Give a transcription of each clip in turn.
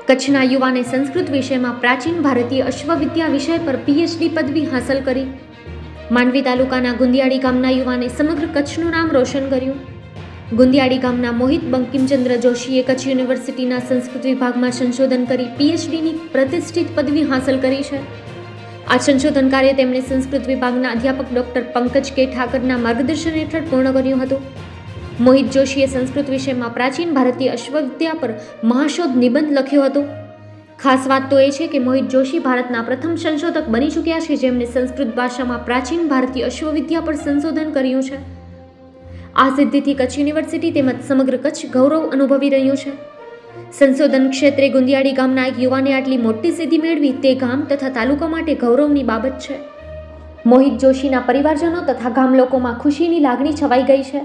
कच्छना युवाने संस्कृत विषय में प्राचीन भारतीय अश्वविद्या विषय पर पीएचडी पदवी हासिल करी। मांडवी तालुकाना गुंदियाड़ी गामना युवाने समग्र कच्छનું नाम रोशन કર્યું। गुंदियाड़ी गामना मोहित बंकिमचंद्र जोशीए कच्छ यूनिवर्सिटीना संस्कृत विभाग में संशोधन करी पीएचडीनी प्रतिष्ठित पदवी हासिल करी है। आ संशोधन कार्य तेमणे संस्कृत विभागना अध्यापक डॉक्टर पंकज के ठाकरना मार्गदर्शन हेठळ पूर्ण कर्युं हतुं। मोहित जोशीए संस्कृत विषय में प्राचीन भारतीय अश्वविद्या पर महाशोध निबंध लख्यो हतो। खास बात तो ये कि मोहित जोशी भारतना प्रथम संशोधक बनी चूक्या छे जेमणे संस्कृत भाषा में प्राचीन भारतीय अश्वविद्या पर संशोधन कर्युं छे। आ सिद्धिथी कच्छ यूनिवर्सिटी तेमज समग्र कच्छ गौरव अनुभवी रह्युं छे। संशोधन क्षेत्रे गुंदियाड़ी गामना एक युवाने आटली मोटी सिद्धि मेळवी ते गाम तथा तालुका माटे गौरवनी बाबत छे। मोहित जोशीना परिवारजनो तथा गाम लोकोमां खुशीनी लागणी छवाई गई छे।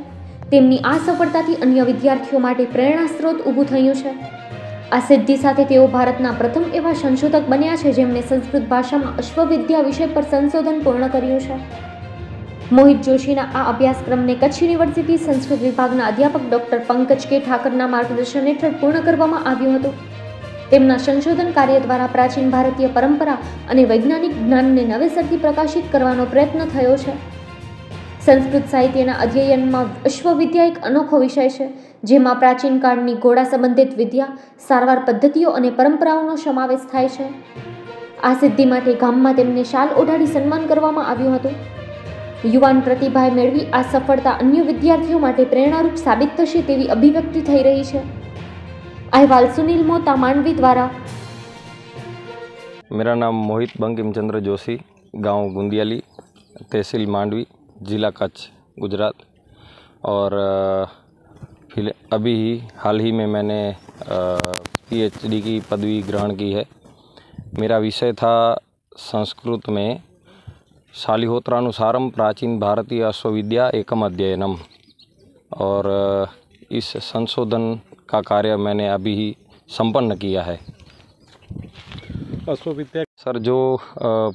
तेमनी आ सफलताथी अन्य विद्यार्थीओ माटे प्रेरणा स्रोत ऊभुं थयुं छे। आ सिद्धि साथे तेओ भारतना प्रथम एवा संशोधक बन्या छे जेमणे संस्कृत भाषामां अश्वविद्या विषय पर संशोधन पूर्ण कर्युं छे। मोहित जोशीना आ अभ्यासक्रमने कच्छ यूनिवर्सिटी संस्कृत विभागना अध्यापक डॉक्टर पंकज के ठाकरना मार्गदर्शन हेठळ पूर्ण करवामां આવ્યું હતું। તેમના સંશોધન કાર્ય દ્વારા પ્રાચીન ભારતીય પરંપરા અને વૈજ્ઞાનિક જ્ઞાનને નવેસરથી પ્રકાશિત કરવાનો પ્રયત્ન થયો છે। સંસ્કૃત સાહિત્યના અધ્યયનમાં અશ્વવિદ્યા એક અનોખો વિષય છે, જેમાં પ્રાચીન કાળની ઘોડા સંબંધિત વિદ્યા, સારવાર પદ્ધતિઓ અને પરંપરાઓનો સમાવેશ થાય છે। આ સિદ્ધિ માટે ગામમાં તેમને શાલ ઓઢાડી સન્માન કરવામાં આવ્યું હતું। युवान प्रतिभाए मेळवी आ सफलता अन्य विद्यार्थीओ माटे प्रेरणारूप साबित थशे तेवी अभिव्यक्ति थई रही छे। अहेवाल सुनील मोता मांडवी द्वारा। मेरा नाम मोहित बंकिमचंद्र जोशी, गांव गुंदियाली, तहसील मांडवी, जिला कच्छ, गुजरात। और अभी हाल ही में मैंने पीएचडी की पदवी ग्रहण की है। मेरा विषय था संस्कृत में शालिहोत्रानुसारम प्राचीन भारतीय अश्वविद्या एकम अध्ययनम। और इस संशोधन का कार्य मैंने अभी ही संपन्न किया है। अश्वविद्या सर, जो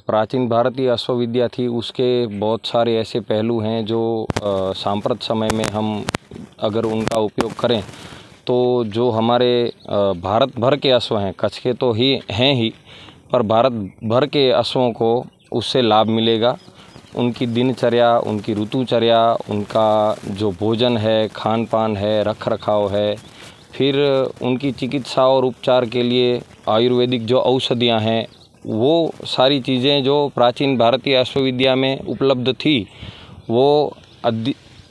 प्राचीन भारतीय अश्वविद्या थी उसके बहुत सारे ऐसे पहलू हैं जो सांप्रत समय में हम अगर उनका उपयोग करें तो जो हमारे भारत भर के अश्व हैं, कच्छ के तो ही हैं ही, पर भारत भर के अश्वों को उससे लाभ मिलेगा। उनकी दिनचर्या, उनकी ऋतुचर्या, उनका जो भोजन है, खान पान है, रख रखाव है, फिर उनकी चिकित्सा और उपचार के लिए आयुर्वेदिक जो औषधियाँ हैं, वो सारी चीज़ें जो प्राचीन भारतीय अश्वविद्या में उपलब्ध थी, वो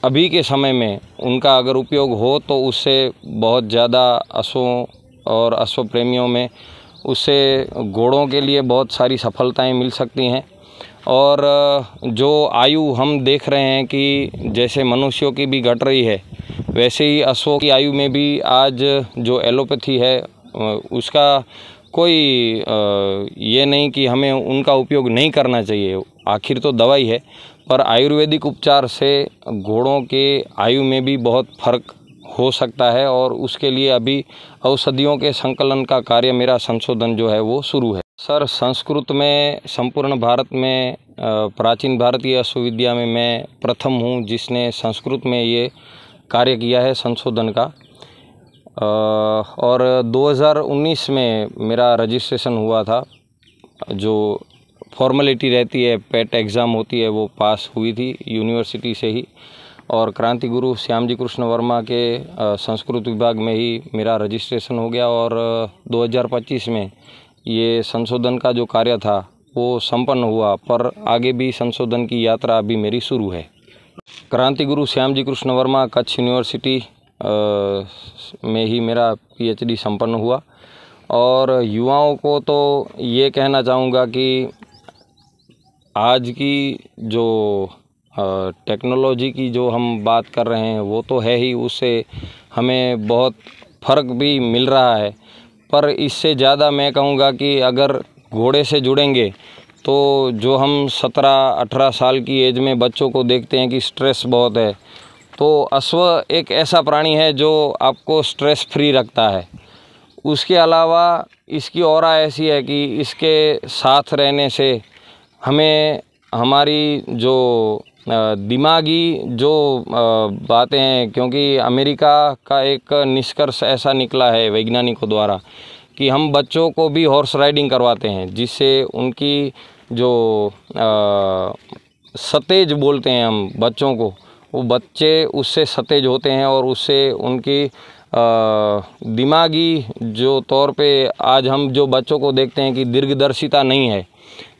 अभी के समय में उनका अगर उपयोग हो तो उससे बहुत ज़्यादा अश्वों और अश्व प्रेमियों में उससे घोड़ों के लिए बहुत सारी सफलताएं मिल सकती हैं। और जो आयु हम देख रहे हैं कि जैसे मनुष्यों की भी घट रही है, वैसे ही अश्वों की आयु में भी आज जो एलोपैथी है उसका कोई ये नहीं कि हमें उनका उपयोग नहीं करना चाहिए, आखिर तो दवाई है। पर आयुर्वेदिक उपचार से घोड़ों के आयु में भी बहुत फर्क हो सकता है और उसके लिए अभी औषधियों के संकलन का कार्य, मेरा संशोधन जो है वो शुरू है। सर, संस्कृत में संपूर्ण भारत में प्राचीन भारतीय अश्वविद्या में मैं प्रथम हूँ जिसने संस्कृत में ये कार्य किया है संशोधन का। और 2019 में मेरा रजिस्ट्रेशन हुआ था। जो फॉर्मेलिटी रहती है, पेट एग्ज़ाम होती है, वो पास हुई थी यूनिवर्सिटी से ही। और क्रांति गुरु श्यामजी कृष्ण वर्मा के संस्कृत विभाग में ही मेरा रजिस्ट्रेशन हो गया। और 2025 में ये संशोधन का जो कार्य था वो संपन्न हुआ, पर आगे भी संशोधन की यात्रा अभी मेरी शुरू है। क्रांति गुरु श्यामजी कृष्ण वर्मा कच्छ यूनिवर्सिटी में ही मेरा पीएचडी संपन्न हुआ। और युवाओं को तो ये कहना चाहूँगा कि आज की जो टेक्नोलॉजी की जो हम बात कर रहे हैं वो तो है ही, उससे हमें बहुत फ़र्क भी मिल रहा है। पर इससे ज़्यादा मैं कहूँगा कि अगर घोड़े से जुड़ेंगे तो जो हम 17-18 साल की एज में बच्चों को देखते हैं कि स्ट्रेस बहुत है, तो अश्व एक ऐसा प्राणी है जो आपको स्ट्रेस फ्री रखता है। उसके अलावा इसकी ऑरा ऐसी है कि इसके साथ रहने से हमें हमारी जो दिमागी जो बातें हैं, क्योंकि अमेरिका का एक निष्कर्ष ऐसा निकला है वैज्ञानिकों द्वारा कि हम बच्चों को भी हॉर्स राइडिंग करवाते हैं, जिससे उनकी जो सतेज बोलते हैं हम बच्चों को, वो बच्चे उससे सतेज होते हैं और उससे उनकी दिमागी जो तौर पे आज हम जो बच्चों को देखते हैं कि दीर्घदर्शिता नहीं है,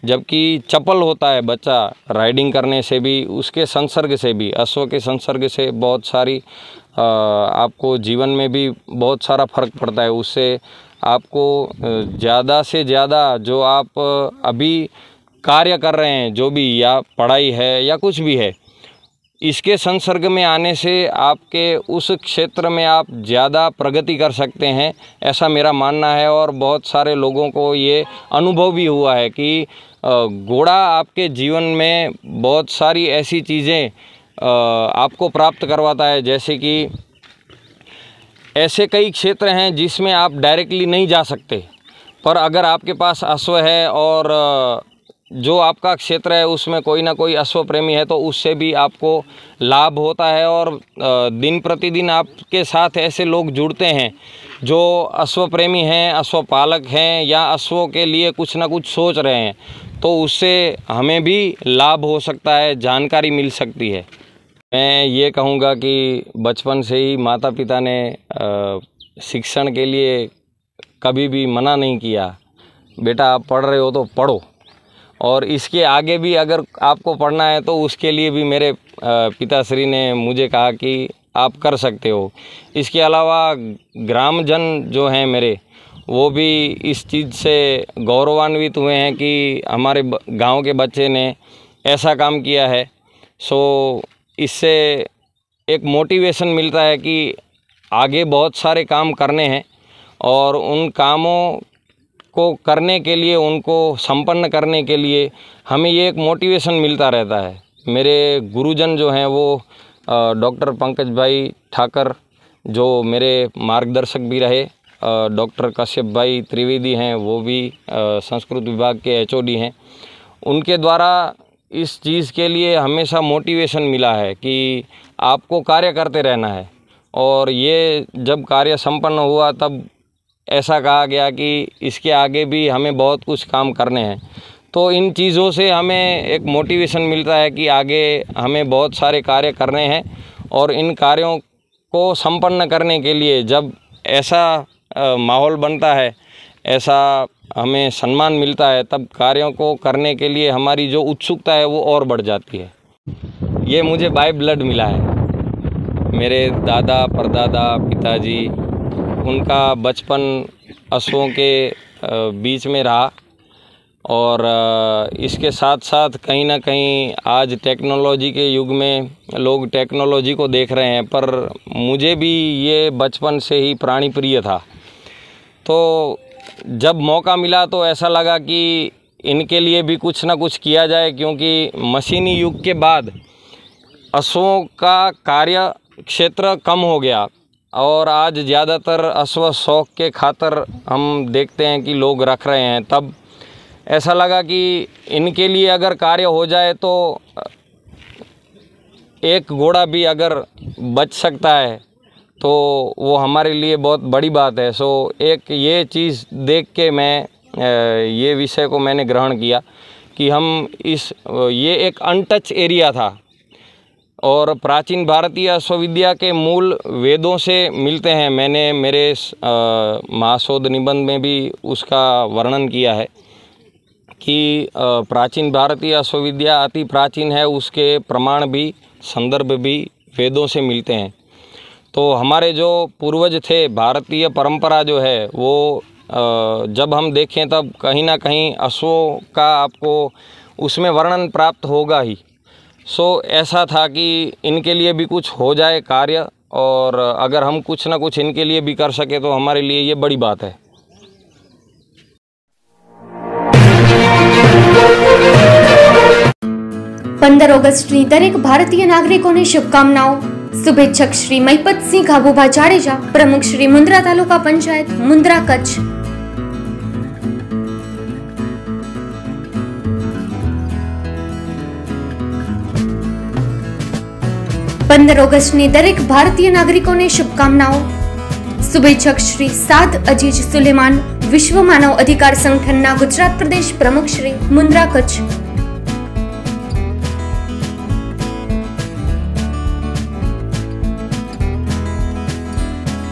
जबकि चपल होता है बच्चा राइडिंग करने से भी, उसके संसर्ग से भी, अश्व के संसर्ग से बहुत सारी आपको जीवन में भी बहुत सारा फर्क पड़ता है। उससे आपको ज़्यादा से ज़्यादा जो आप अभी कार्य कर रहे हैं, जो भी, या पढ़ाई है या कुछ भी है, इसके संसर्ग में आने से आपके उस क्षेत्र में आप ज़्यादा प्रगति कर सकते हैं, ऐसा मेरा मानना है। और बहुत सारे लोगों को ये अनुभव भी हुआ है कि घोड़ा आपके जीवन में बहुत सारी ऐसी चीज़ें आपको प्राप्त करवाता है, जैसे कि ऐसे कई क्षेत्र हैं जिसमें आप डायरेक्टली नहीं जा सकते, पर अगर आपके पास अश्व है और जो आपका क्षेत्र है उसमें कोई ना कोई अश्व प्रेमी है, तो उससे भी आपको लाभ होता है। और दिन प्रतिदिन आपके साथ ऐसे लोग जुड़ते हैं जो अश्व प्रेमी हैं, अश्व पालक हैं, या अश्वों के लिए कुछ ना कुछ सोच रहे हैं, तो उससे हमें भी लाभ हो सकता है, जानकारी मिल सकती है। मैं ये कहूँगा कि बचपन से ही माता पिता ने शिक्षण के लिए कभी भी मना नहीं किया, बेटा आप पढ़ रहे हो तो पढ़ो, और इसके आगे भी अगर आपको पढ़ना है तो उसके लिए भी मेरे पिताश्री ने मुझे कहा कि आप कर सकते हो। इसके अलावा ग्रामजन जो हैं मेरे, वो भी इस चीज़ से गौरवान्वित हुए हैं कि हमारे गांव के बच्चे ने ऐसा काम किया है। सो इससे एक मोटिवेशन मिलता है कि आगे बहुत सारे काम करने हैं, और उन कामों को करने के लिए, उनको संपन्न करने के लिए हमें ये एक मोटिवेशन मिलता रहता है। मेरे गुरुजन जो हैं वो डॉक्टर पंकज भाई ठाकर, जो मेरे मार्गदर्शक भी रहे, डॉक्टर कश्यप भाई त्रिवेदी हैं, वो भी संस्कृत विभाग के HOD हैं। उनके द्वारा इस चीज़ के लिए हमेशा मोटिवेशन मिला है कि आपको कार्य करते रहना है। और ये जब कार्य संपन्न हुआ तब ऐसा कहा गया कि इसके आगे भी हमें बहुत कुछ काम करने हैं। तो इन चीज़ों से हमें एक मोटिवेशन मिलता है कि आगे हमें बहुत सारे कार्य करने हैं, और इन कार्यों को संपन्न करने के लिए जब ऐसा माहौल बनता है, ऐसा हमें सम्मान मिलता है, तब कार्यों को करने के लिए हमारी जो उत्सुकता है वो और बढ़ जाती है। ये मुझे बाय ब्लड मिला है। मेरे दादा परदादा पिताजी, उनका बचपन अश्वों के बीच में रहा, और इसके साथ साथ कहीं ना कहीं आज टेक्नोलॉजी के युग में लोग टेक्नोलॉजी को देख रहे हैं, पर मुझे भी ये बचपन से ही प्राणी प्रिय था। तो जब मौका मिला तो ऐसा लगा कि इनके लिए भी कुछ ना कुछ किया जाए, क्योंकि मशीनी युग के बाद अश्वों का कार्य क्षेत्र कम हो गया, और आज ज़्यादातर अश्व शौक के खातिर हम देखते हैं कि लोग रख रहे हैं। तब ऐसा लगा कि इनके लिए अगर कार्य हो जाए तो एक घोड़ा भी अगर बच सकता है तो वो हमारे लिए बहुत बड़ी बात है। सो एक ये चीज़ देख के मैं ये विषय को मैंने ग्रहण किया कि हम ये एक अनटच एरिया था, और प्राचीन भारतीय अश्वविद्या के मूल वेदों से मिलते हैं। मैंने मेरे महाशोध निबंध में भी उसका वर्णन किया है कि प्राचीन भारतीय अश्वविद्या अति प्राचीन है, उसके प्रमाण भी, संदर्भ भी वेदों से मिलते हैं। तो हमारे जो पूर्वज थे, भारतीय परंपरा जो है वो जब हम देखें तब कहीं ना कहीं अश्वों का आपको उसमें वर्णन प्राप्त होगा ही। सो ऐसा था कि इनके लिए भी कुछ हो जाए कार्य, और अगर हम कुछ ना कुछ इनके लिए भी कर सके तो हमारे लिए ये बड़ी बात है। ऑगस्टની દરેક ભારતીય નાગરિકોને શુભકામનાઓ। શુભેચ્છક શ્રી મહિપતસિંહ ગાભુભા જાડેજા, પ્રમુખ શ્રી મુન્દ્રા તાલુકા પંચાયત, મુન્દ્રા, કચ્છ। 15 ઓગસ્ટની દરેક ભારતીય નાગરિકોને શુભકામનાઓ। શુભેચ્છક શ્રી સાદ અજીજ સુલેમાન, વિશ્વ માનવ અધિકાર સંગઠનના ગુજરાત પ્રદેશ પ્રમુખ શ્રી મુન્દ્રા કચ્છ.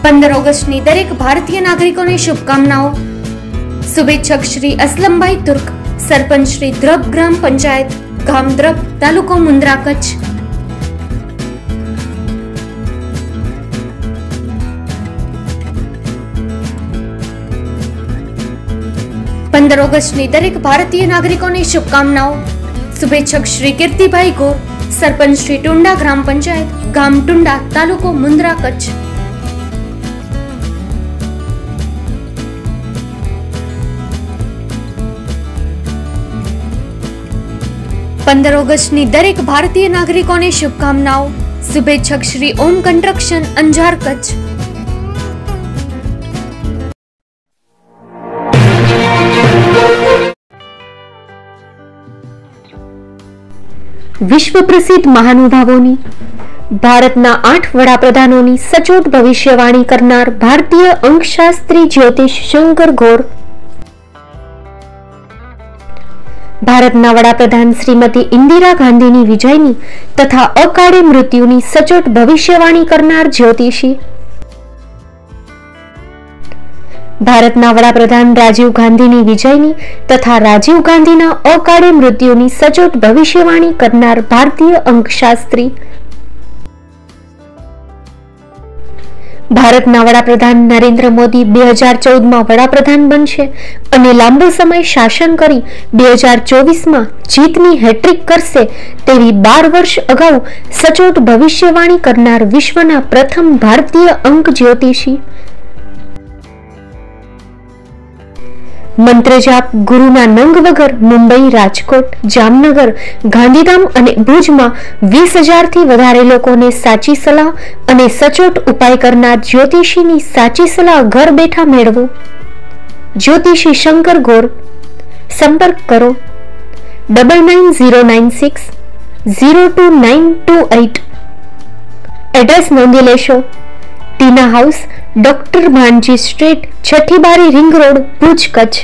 15 ઓગસ્ટની દરેક ભારતીય નાગરિકોને શુભકામનાઓ. શુભેચ્છક શ્રી અસલમભાઈ તુર્ક, સરપંચ શ્રી દ્રબ ગ્રામ પંચાયત, ગામ દ્રબ, તાલુકો મુન્દ્રા કચ્છ. 15 ઓગસ્ટની દરેક ભારતીય નાગરિકોને શુભકામનાઓ. શુભેચ્છક શ્રી કીર્તિભાઈ ગોર, સરપંચ શ્રી ટુંડા ગ્રામ પંચાયત, ગામ ટુંડા, તાલુકો મુન્દ્રા કચ્છ. 15 ઓગસ્ટની દરેક ભારતીય નાગરિકોને શુભકામનાઓ. શુભેચ્છક શ્રી ઓમ કન્સ્ટ્રક્શન, અંજાર, કચ્છ. વિશ્વ પ્રસિદ્ધ મહાનુભાવોની, ભારતના 8 વડાપ્રધાનોની સચોટ ભવિષ્યવાણી કરનાર ભારતીય અંકશાસ્ત્રી જ્યોતિષ શંકર ગોર, ભારતના વડાપ્રધાન શ્રીમતી ઇન્દિરા ગાંધીની વિજયની તથા અકાળે મૃત્યુની સચોટ ભવિષ્યવાણી કરનાર જ્યોતિષી, ભારતના વડાપ્રધાન રાજીવ ગાંધીની વિજયની તથા રાજીવ ગાંધીના અકાળે મૃત્યુની સચોટ ભવિષ્યવાણી કરનાર ભારતીય અંકશાસ્ત્રી, ભારતના વડાપ્રધાન નરેન્દ્ર મોદી 2014માં વડાપ્રધાન બનશે અને લાંબો સમય શાસન કરી 2024માં જીતની હેટ્રિક કરશે તેવી 12 વર્ષ અગાઉ સચોટ ભવિષ્યવાણી કરનાર વિશ્વના પ્રથમ ભારતીય અંક જ્યોતિષી, મંત્રજાપ ગુરુના નંગ વગર મુંબઈ, રાજકોટ, જામનગર, ગાંધીધામ અને ભુજમાં 20,000થી વધારે લોકોને સાચી સલાહ અને સચોટ ઉપાય કરનાર જ્યોતિષીની સાચી સલાહ ઘર બેઠા મેળવો. જ્યોતિષી શંકર ગોર. સંપર્ક કરો 9909602928. એડ્રેસ નોંધી લેશો. ટીના હાઉસ, ડોક્ટર ભાનજી સ્ટ્રીટ, છઠ્ઠી બારી, રિંગ રોડ, ભુજ, કચ્છ.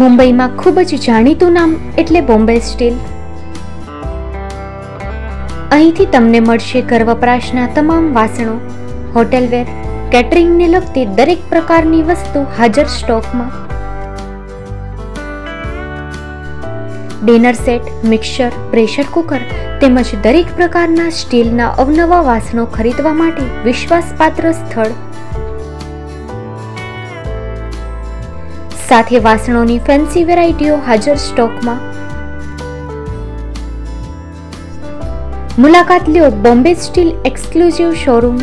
મુંબઈમાં ખૂબ જ જાણીતું નામ એટલે બોમ્બે સ્ટીલ. અહીંથી તમને મળશે ઘર વપરાશના તમામ વાસણો, હોટેલવેર, કેટરિંગને લગતી દરેક પ્રકારની વસ્તુ હાજર સ્ટોકમાં. Dinner set, mixer, pressure cooker તેમજ દરેક પ્રકારના સ્ટીલના અવનવા વાસણો ખરીદવા માટે વિશ્વાસપાત્ર સ્થળ. સાથે વાસણોની ફેન્સી વેરાયટીઓ હાજર સ્ટોકમાં. મુલાકાત લ્યો Bombay steel exclusive showroom.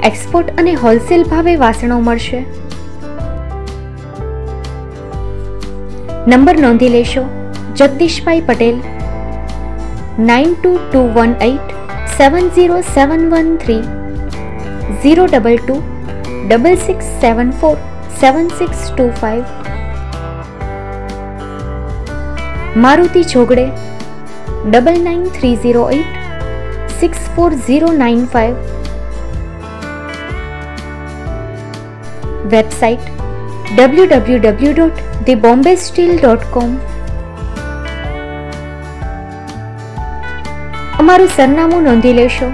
Export અને હોલસેલ ભાવે વાસણો મળશે. નંબર નોંધી લેશો. જગદીશભાઈ પટેલ 9221870713 022 6674 7625. મારુતિ જોગડે 999308 64095. Website www.thebombasteel.com. અમારું સરનામું નોંધી લેશો.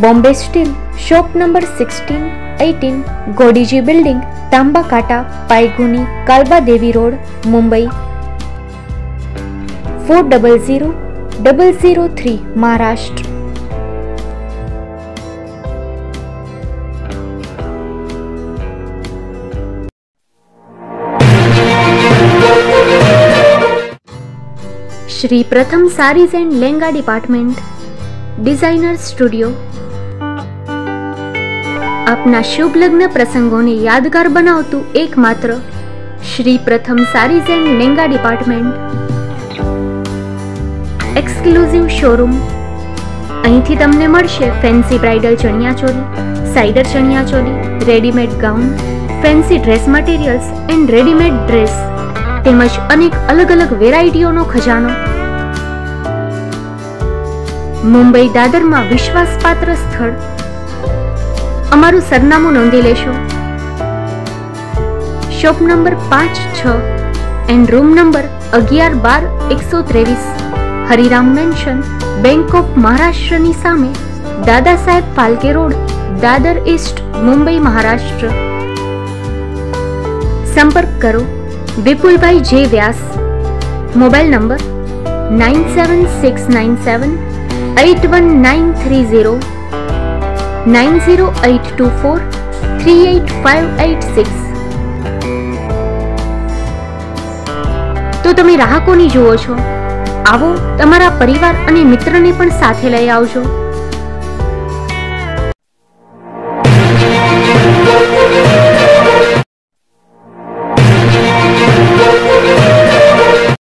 Bombay steel, shop number 16-18, Godiji building, Tamba Kanta, Payguni, Kalba Devi road, Mumbai 400003, Maharashtra. Shri Pratham saris and lehenga department, designer studio. આપના શુભ લગ્ન પ્રસંગોને યાદગાર બનાવતું એકમાત્ર Shri Pratham saris and lehenga department. Exclusive showroom. અહીંથી તમને મળશે fancy bridal chaniya choli, cider chaniya choli, readymade gown, fancy dress materials and readymade dress તેમજ અનેક અલગ અલગ વેરાયટીઓનો ખજાનો. મુંબઈ દાદરમાં વિશ્વાસપાત્ર સ્થળ. અમારું સરનામું નોંધી લેશો. Shop number 5-6 and room number 11-12-123, Hariram mansion, bank of મહારાષ્ટ્રની સામે, દાદા સાહેબ ફાલ્કે રોડ, દાદર ઈસ્ટ, મુંબઈ, મહારાષ્ટ્ર. સંપર્ક કરો વિપુલભાઈ જે વ્યાસ. Mobile number 9769781930, 9082438586. તો તમે રાહ કોની જુઓ છો? આવો, તમારા પરિવાર અને મિત્રને પણ સાથે લઈ આવજો.